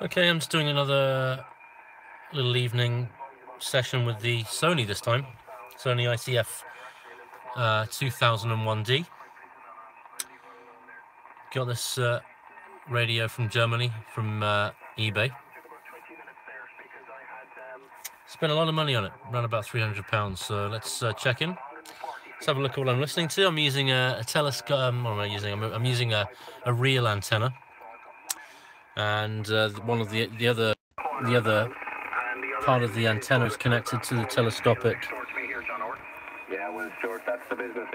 Okay, I'm just doing another little evening session with the Sony this time. Sony ICF-2001D. Got this radio from Germany, from eBay. Spent a lot of money on it, around about £300. So let's check in. Let's have a look at what I'm listening to. I'm using a telescope. What am I using? I'm using a real antenna, and one of the other part of the antenna is connected to the telescopic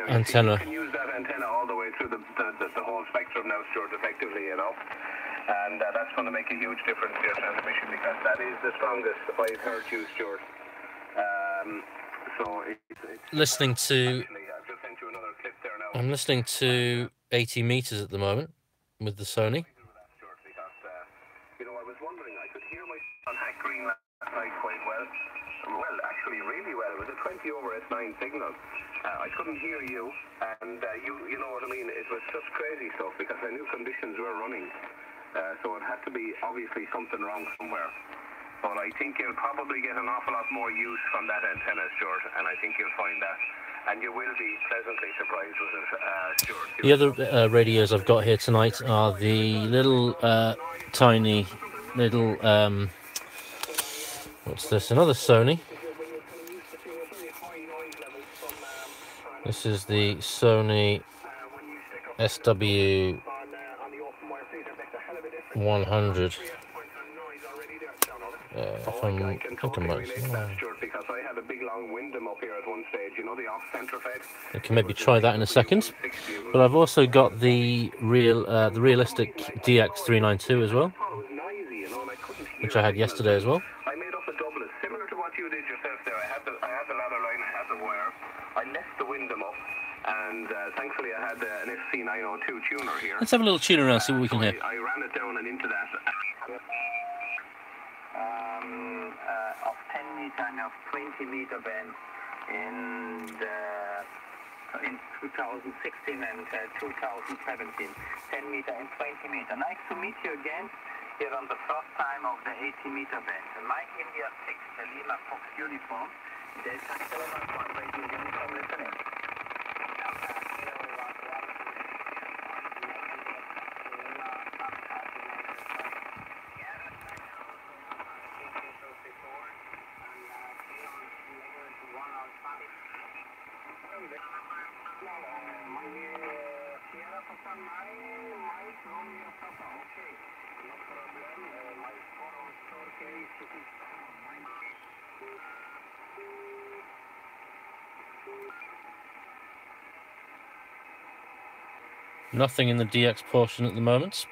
antenna. You can use that antenna all the way through the whole spectrum now, Stuart, effectively, you know. And that's going to make a huge difference to your transmission, because that is the strongest I've heard you, Stuart. So it's listening to. I've just sent you another clip there now. I'm listening to 80 meters at the moment with the Sony. You know, I was wondering, I could hear my on Hack Green last night quite well. Well, actually, really well. It was a 20 over S9 signal. I couldn't hear you, and you know what I mean. It was just crazy stuff, because I knew conditions were running, so it had to be obviously something wrong somewhere. But I think you'll probably get an awful lot more use from that antenna, Stuart, and I think you'll find that, and you will be pleasantly surprised with it, Stuart. The other radios I've got here tonight are the little tiny little what's this? Another Sony. This is the Sony SW-100. If I'm thinking right, because I had a big long Wyndham up here at one stage, you know, the off-center fed. I can maybe try that in a second. But I've also got the realistic DX392 as well, which I had yesterday as well. I made up a doublet similar to what you did yourself there. I had the ladder line, I had the wire. I left the Wyndham up, and thankfully I had an FC902 tuner here. Let's have a little tune around, see what we can hear. I ran it down and into that. Of 10 meter and of 20 meter band in 2016 and 2017. 10 meter and 20 meter. Nice to meet you again here on the first time of the 80 meter band. Mike India 6, the Lima Fox uniform. Delta Kilometer 1 radio uniform listening. Nothing in the DX portion at the moment.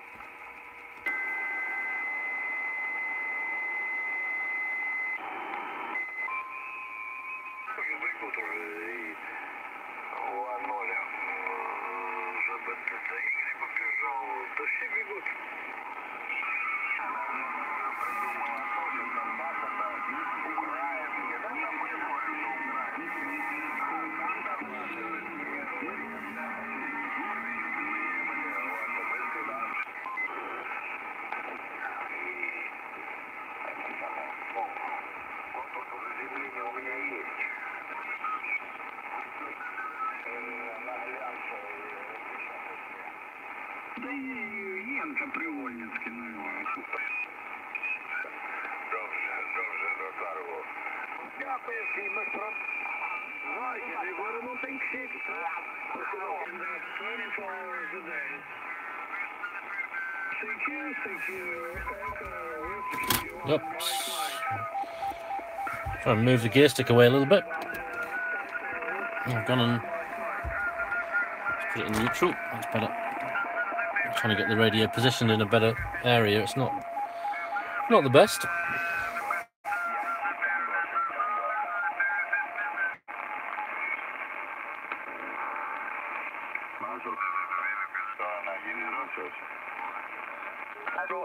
Oops. Try and move the gear stick away a little bit. I've gone and put it in neutral. That's better. I'm trying to get the radio positioned in a better area. It's not the best.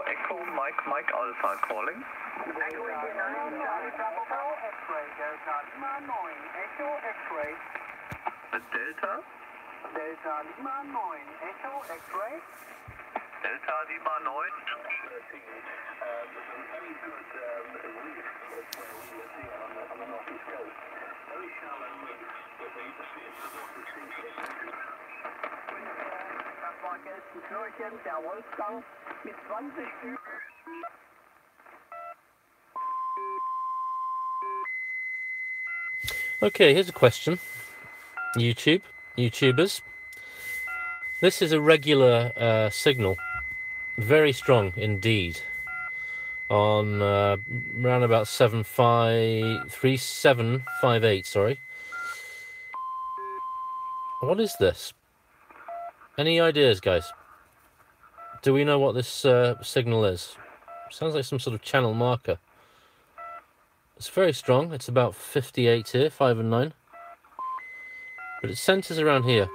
Echo Mike Alpha calling. Echo X-ray Delta Lima 9 Echo X-ray. Delta? Delta Lima 9 Echo X-ray. Delta Lima 9. letzten Flurchen, der Wolfgang mit 20 Flügeln. Okay, here's a question. YouTubers. This is a regular signal, very strong indeed, on around about 3758, sorry. What is this? Any ideas, guys? Do we know what this signal is? Sounds like some sort of channel marker. It's very strong. It's about 58 here, 5 and 9. But it centers around here.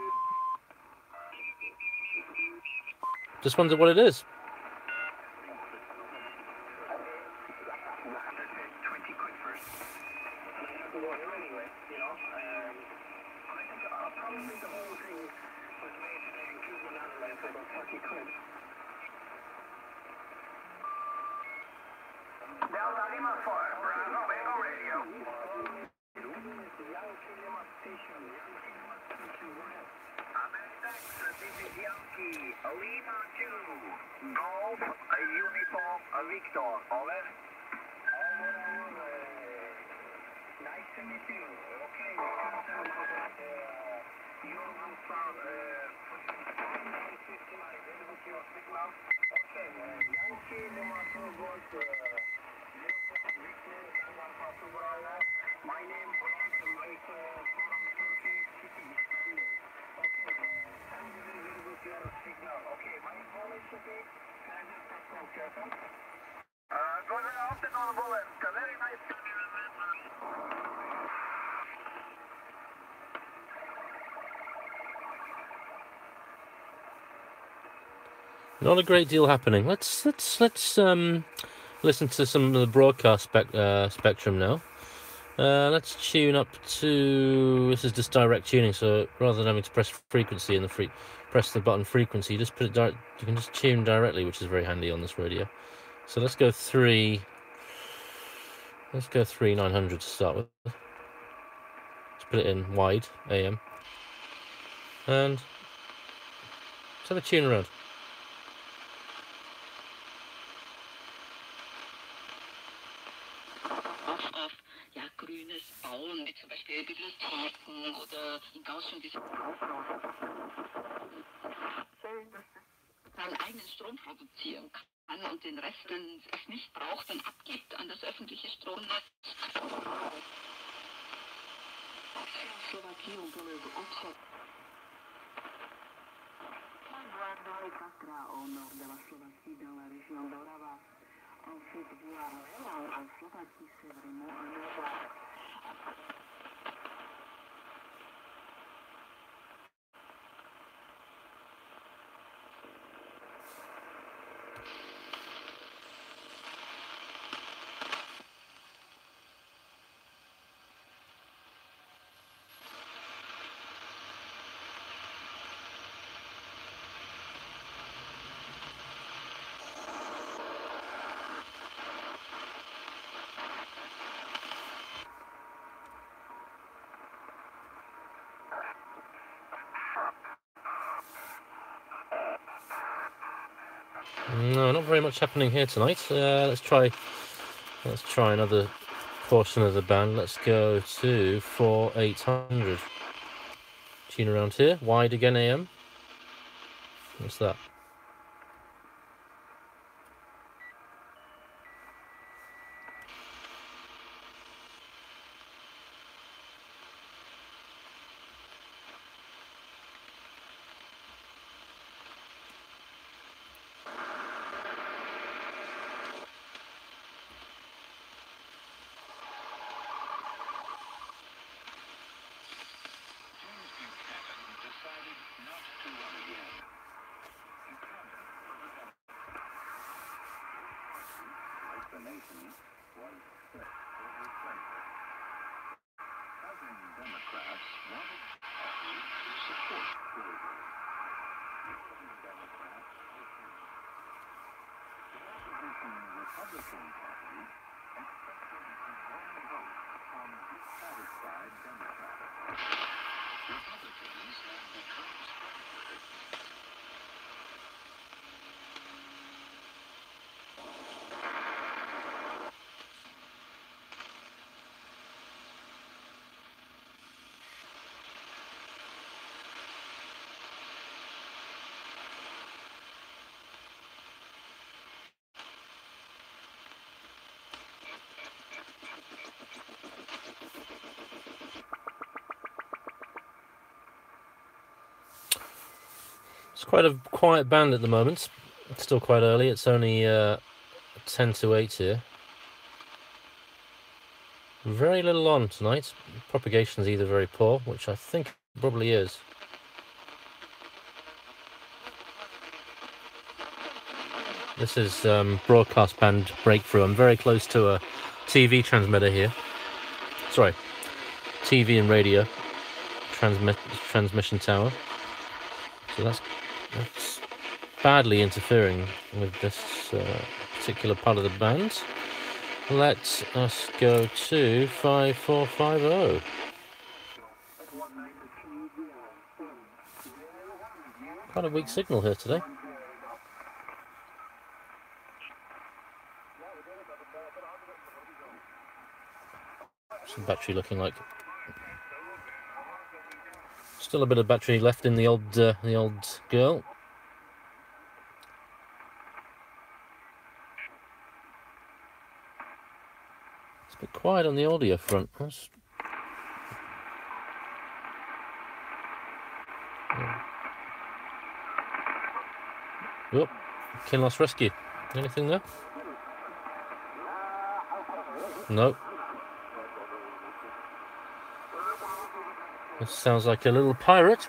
Just wonder what it is. Not a great deal happening. Let's listen to some of the broadcast spectrum now. Let's tune up to. This is just direct tuning, so rather than having to press frequency in the press the button frequency, you just put it direct. You can just tune directly, which is very handy on this radio. So let's go 3. Let's go 3900 to start with. Let's put it in wide AM, and let's have a tune around. Grünes bauen, wie zum Beispiel Bibliotheken oder in Gaußschön diese seinen eigenen Strom produzieren kann und den Rest, den es nicht braucht, dann abgibt an das öffentliche Stromnetz. Slovaquie, on peut le observer. Au nord de la Slovaquie, dans la région d'Orava. Ensuite, voir en Slovaquie, c'est vraiment un endroit. No, not very much happening here tonight. Let's try another portion of the band. Let's go to 4800. Tune around here. Wide again AM. What's that? It's quite a quiet band at the moment. It's still quite early. It's only 10 to 8 here. Very little on tonight. Propagation's either very poor, which I think it probably is. This is broadcast band breakthrough. I'm very close to a TV transmitter here. Sorry, TV and radio transmission tower. So that's badly interfering with this particular part of the band. Let us go to 5450. Quite a weak signal here today. What's the battery looking like? Still a bit of battery left in the old girl. It's a bit quiet on the audio front. Oh, Kinloss Rescue. Anything there? No. This sounds like a little pirate.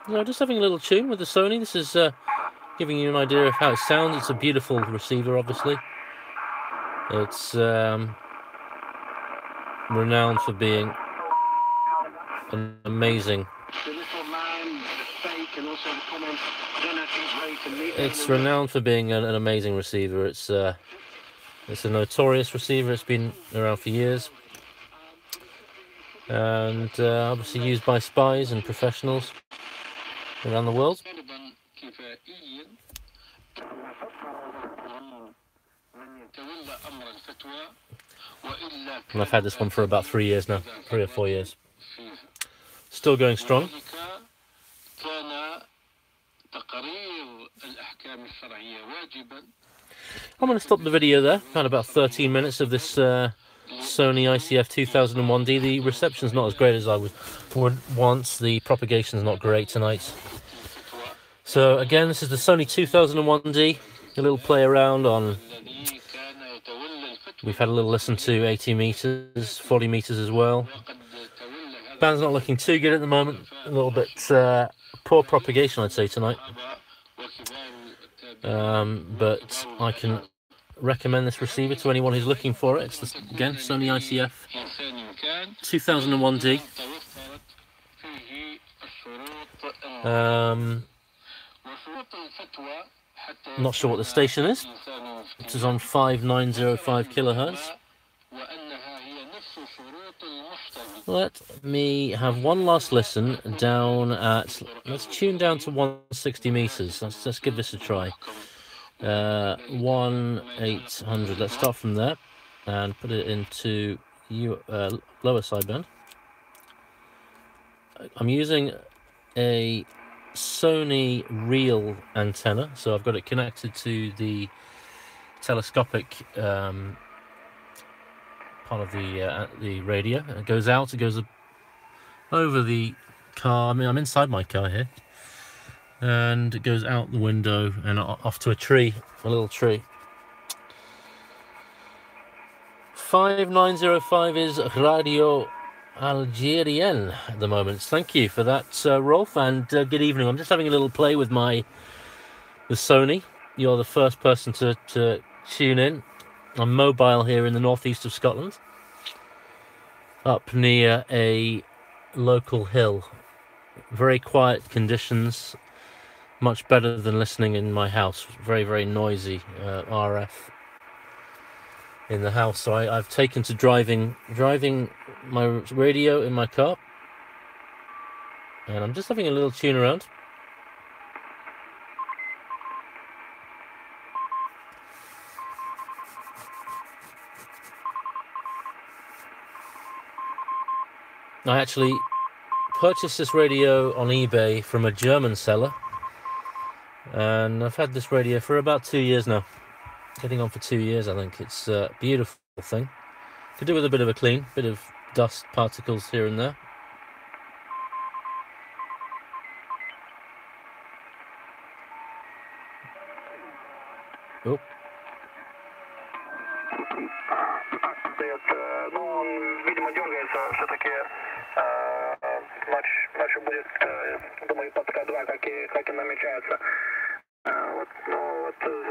No, just having a little tune with the Sony. This is giving you an idea of how it sounds. It's a beautiful receiver, obviously. It's renowned for being an amazing. It's renowned for being an amazing receiver. It's a notorious receiver. It's been around for years, and obviously used by spies and professionals around the world. And I've had this one for about 3 years now, 3 or 4 years. Still going strong. I'm going to stop the video there. Had about 13 minutes of this Sony ICF-2001D. The reception's not as great as I would want. The propagation's not great tonight. So again, this is the Sony 2001D. A little play around on. We've had a little listen to 80 meters, 40 meters as well. Band's not looking too good at the moment. A little bit poor propagation, I'd say, tonight. But I can recommend this receiver to anyone who's looking for it. It's the, again, Sony ICF 2001D. Not sure what the station is. It is on 5905 kilohertz. Let me have one last listen down at. Let's tune down to 160 meters. Let's give this a try. 1800. Let's start from there and put it into lower sideband. I'm using a Sony reel antenna, so I've got it connected to the telescopic part of the radio. It goes out, it goes over the car. I mean, I'm inside my car here, and it goes out the window and off to a tree, a little tree. 5905 is Radio Algerian at the moment. Thank you for that, Rolf, and good evening. I'm just having a little play with the Sony. You're the first person to tune in. I'm mobile here in the northeast of Scotland, up near a local hill. Very quiet conditions, much better than listening in my house. Very, very noisy RF in the house. So I've taken to driving my radio in my car, and I'm just having a little tune around. I actually purchased this radio on eBay from a German seller, and I've had this radio for about 2 years now. Getting on for 2 years, I think. It's a beautiful thing. Could do with a bit of a clean, bit of dust particles here and there. Oh. Ну, видимо, дергается все-таки. Ночью будет, думаю, по ТК-2, как и намечается. Вот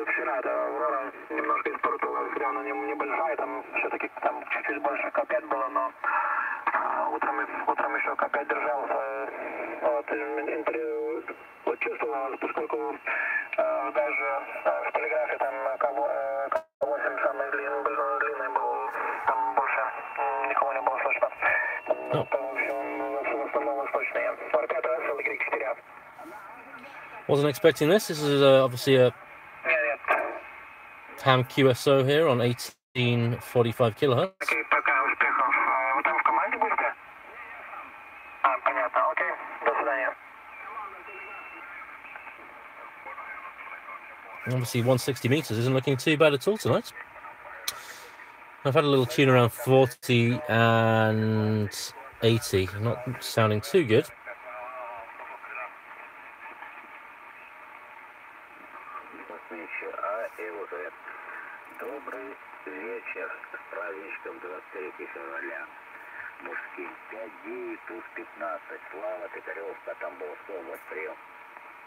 вчера, да, Аврора немножко испортила, зря она небольшая, там все-таки там чуть-чуть больше К5 было, но утром еще К5 держался. Вот чувствовалось, поскольку даже в телеграфе там К8 самый длинный был, там больше никого не было слышно. Там, в общем, в основном восточные. 45 СЛ-4. Wasn't expecting this. This is obviously a ham QSO here on 1845 kilohertz. Obviously 160 meters isn't looking too bad at all tonight. I've had a little tune around 40 and 80, not sounding too good. Добрый вечер с праздничком 23 февраля. Мужским 5-9, туз 15. Слава Токаревка, Тамбовская, обострел.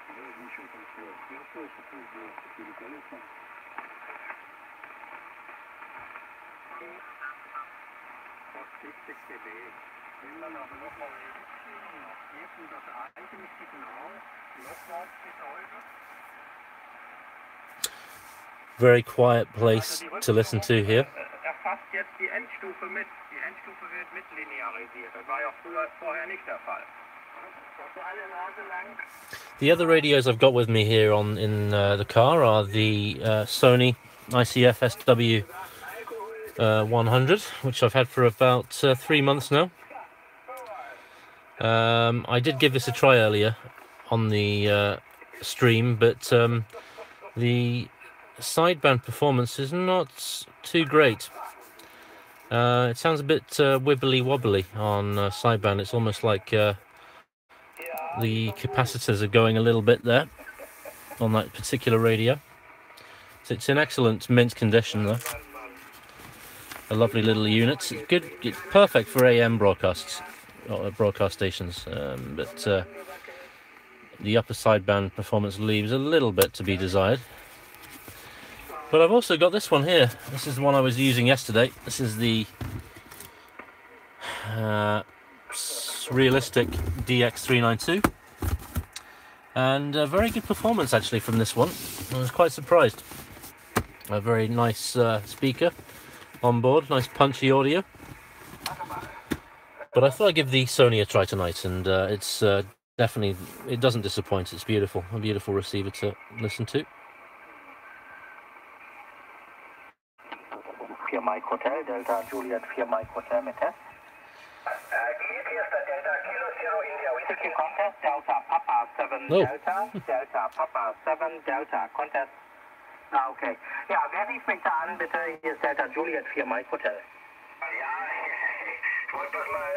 Ничего такого. Я слышу, что это великолепно. Very quiet place to listen to here. The other radios I've got with me here in the car are the Sony ICF-2001D, which I've had for about 3 months now. I did give this a try earlier on the stream, but the sideband performance is not too great. It sounds a bit wibbly wobbly on sideband. It's almost like the capacitors are going a little bit there on that particular radio. So it's in excellent mint condition though. A lovely little unit. It's good. It's perfect for AM broadcasts or broadcast stations, but the upper sideband performance leaves a little bit to be desired. But I've also got this one here. This is the one I was using yesterday. This is the Realistic DX392. And a very good performance actually from this one. I was quite surprised. A very nice speaker on board, nice punchy audio. But I thought I'd give the Sony a try tonight, and it's definitely, it doesn't disappoint. It's beautiful, a beautiful receiver to listen to. Mike Hotel, Delta Juliet 4 Mike Hotel mit Test. Geht, hier ist der Delta Kilo Zero India Whiskey Contest, Delta Papa 7 Delta, Delta Papa 7 Delta Contest. Okay. Ja, wer rief mich da an, bitte? Hier ist Delta Juliet 4 Mike Hotel. Ja, ich wollte bloß mal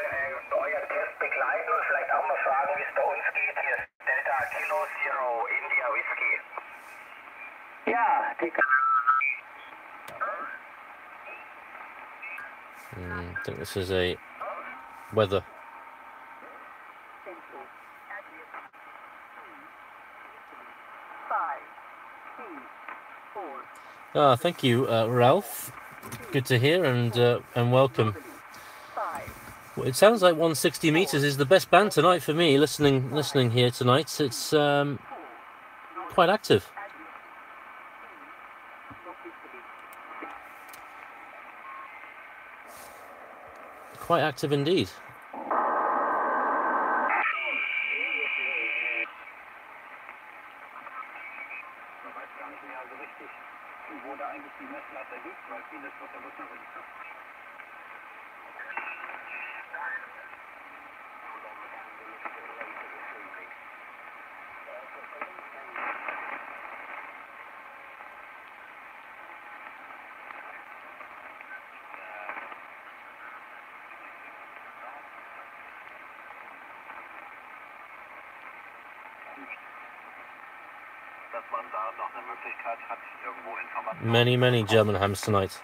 euren Test begleiten und vielleicht auch mal fragen, wie es bei uns geht. Hier ist Delta Kilo Zero India Whiskey. Ja, die I think this is a weather. Thank you, Ralph. Good to hear, and welcome. Well, it sounds like 160 meters is the best band tonight for me. Listening here tonight, it's quite active. Quite active indeed. Many German hams tonight.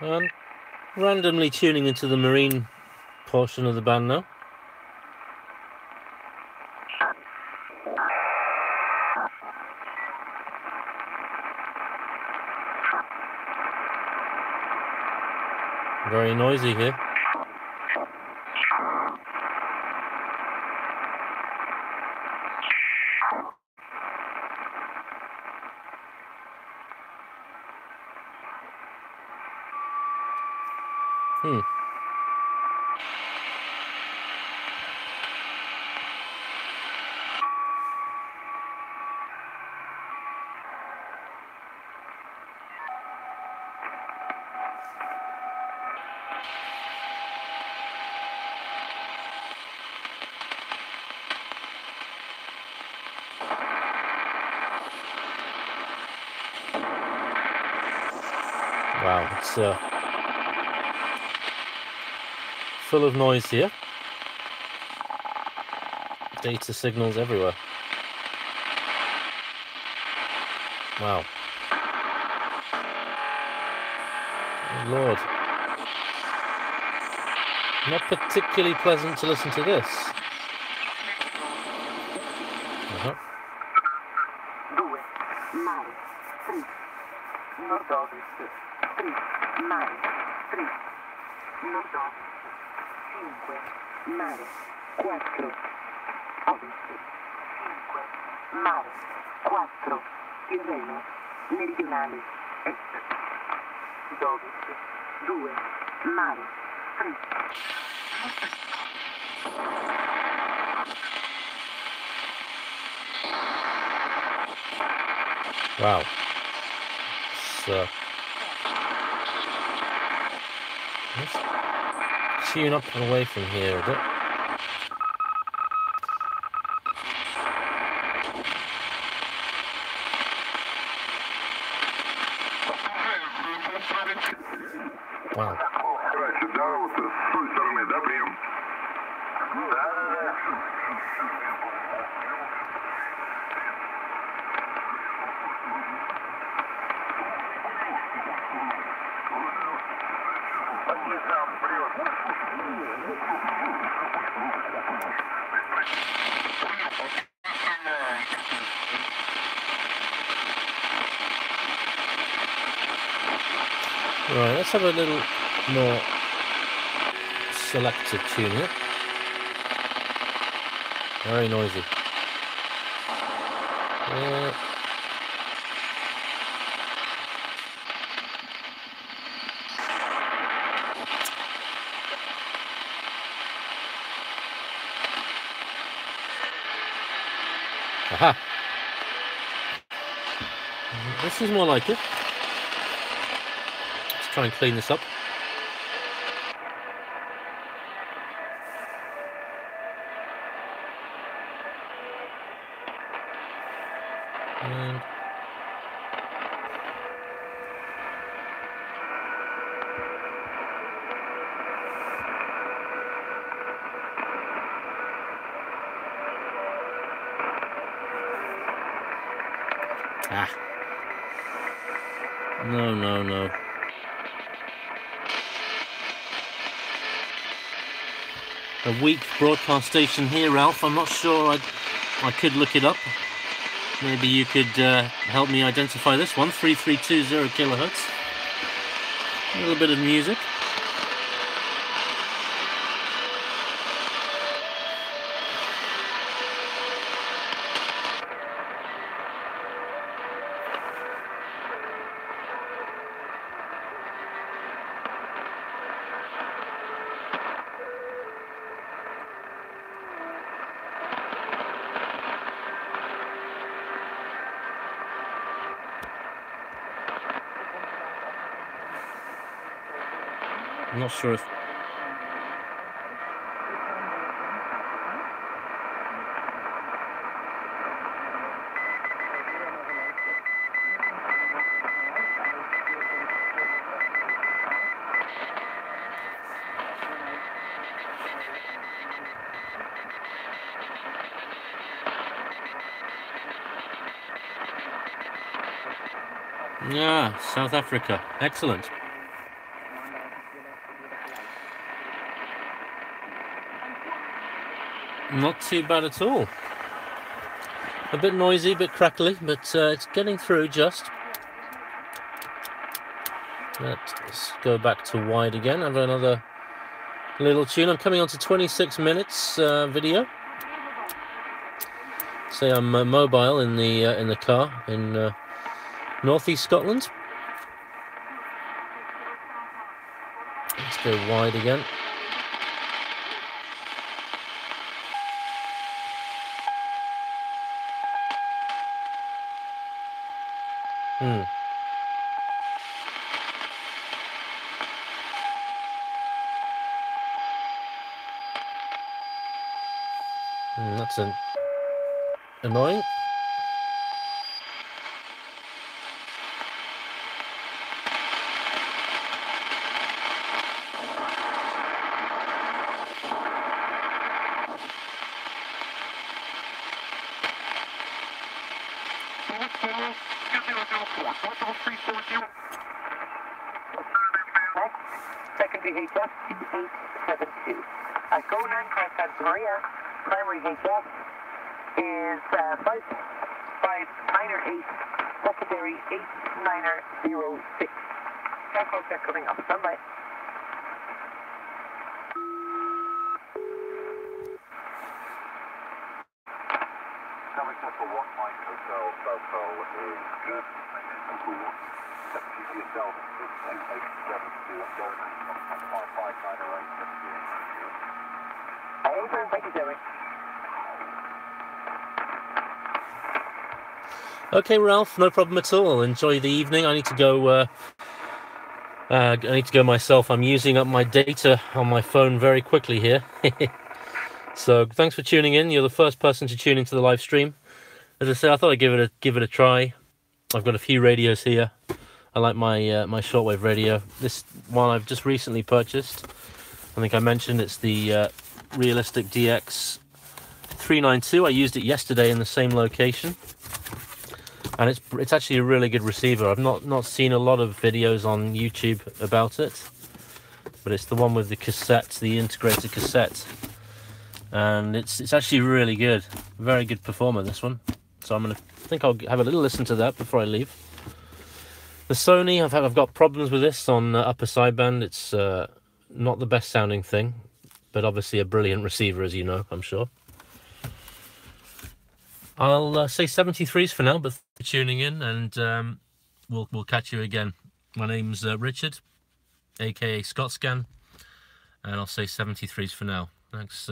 And randomly tuning into the marine portion of the band now. Very noisy here. Wow, it's full of noise here. Data signals everywhere. Wow. Oh, Lord. Not particularly pleasant to listen to this. Wow. Let's tune up and away from here a bit. Wow. Right, let's have a little more selective tune here. Very noisy. Aha! This is more like it. Let's try and clean this up. And No. A weak broadcast station here, Ralph. I'm not sure. I could look it up. Maybe you could help me identify this one. 3320 kilohertz. A little bit of music. I'm not sure if... Yeah, South Africa. Excellent. Not too bad at all. A bit noisy, a bit crackly, but it's getting through just. Let's go back to wide again. Have another little tune. I'm coming on to 26 minutes video. Say I'm mobile in the car in northeast Scotland. Let's go wide again. That's annoying. Second VHF 2872. Go 9 contact Korea. Primary VHF is 5598. Secondary 8906. Contact coming up. Standby. Coming up for 1 Mike Hotel. Hotel is good. Yourself is 2872 and go 9.5598. Thank you, Jerry. Okay, Ralph, no problem at all. Enjoy the evening. I need to go. I need to go myself. I'm using up my data on my phone very quickly here. So thanks for tuning in. You're the first person to tune into the live stream. As I say, I thought I'd give it a try. I've got a few radios here. I like my my shortwave radio. This one I've just recently purchased. I think I mentioned it's the Realistic DX392. I used it yesterday in the same location, and it's actually a really good receiver. I've not seen a lot of videos on YouTube about it, but it's the one with the cassette, the integrated cassette, and it's actually really good. Very good performer, this one. So I think I'll have a little listen to that before I leave. The Sony, I've got problems with this on upper sideband. It's not the best sounding thing, but obviously a brilliant receiver, as you know, I'm sure. I'll say 73s for now, but thanks for tuning in, and we'll catch you again. My name's Richard, aka ScottScan, and I'll say 73s for now. Thanks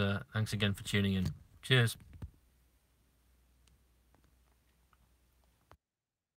again for tuning in. Cheers.